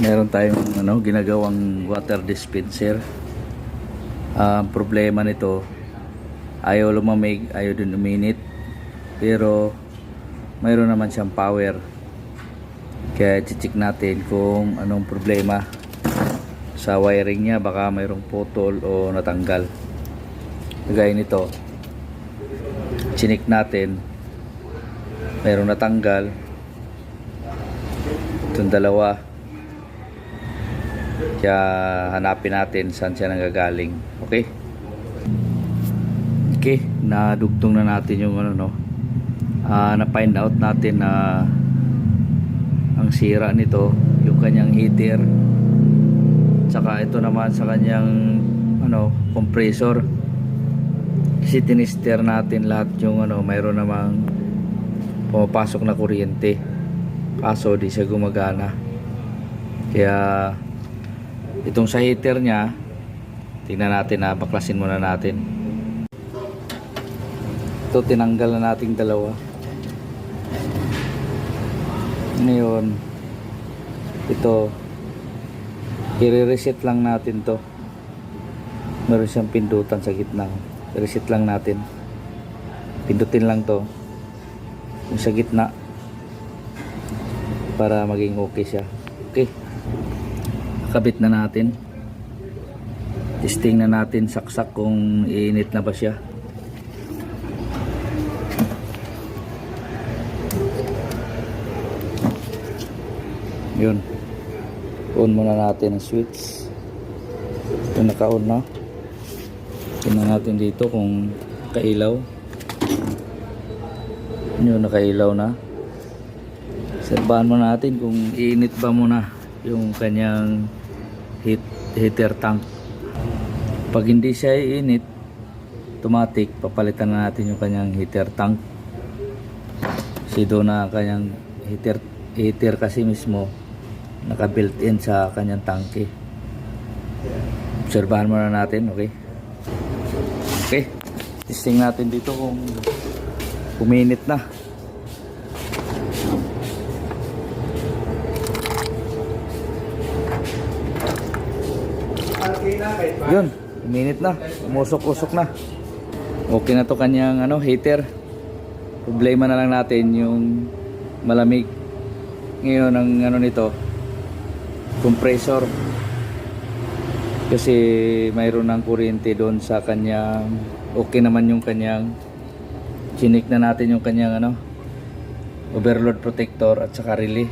Meron tayong ginagawang water dispenser. Problema nito, ayaw lumamig, ayaw din uminit, pero mayroon naman siyang power. Kaya check natin kung anong problema sa wiring niya. Baka mayroong putol o natanggal. Kagaya nito, chinik natin, mayroong natanggal. Itong dalawa, kaya hanapin natin saan siya nanggagaling. Okay, nadugtong na natin yung na-find out natin na ang sira nito yung kanyang heater, tsaka ito naman sa kanyang compressor. Kasi tinister natin lahat yung mayroon namang pumapasok na kuryente, kaso di siya gumagana. Kaya itong sa heater nya, tingnan natin, baklasin muna natin. Ito, tinanggal na nating dalawa. Ngayon, ito, i-reset lang natin to. Meron siyang pindutan sa gitna. I-reset lang natin. Pindutin lang to yung sa gitna para maging okay siya. Okay, kabit na natin. Testing na natin, saksak kung iinit na ba siya. Yun, on muna natin ang switch. Ito, naka-on na. Tingnan natin dito kung kailaw. Yun, nakailaw na. Serbahan mo natin kung iinit ba muna yung kanyang heater tank. Pag hindi siya iinit, automatic papalitan na natin yung kanyang heater tank. Kasi doon na kanyang heater kasi mismo naka built in sa kanyang tangke. Obserbahan muna natin. Okay, testing natin dito kung uminit na. Yun, uminit na, umusok-usok na. Okay na to kanyang heater. Problema na lang natin yung malamig. Ngayon ang nito, compressor. Kasi mayroon ng kuryente doon sa kanyang, okay naman yung kanyang, chinik na natin yung kanyang overload protector at saka relay.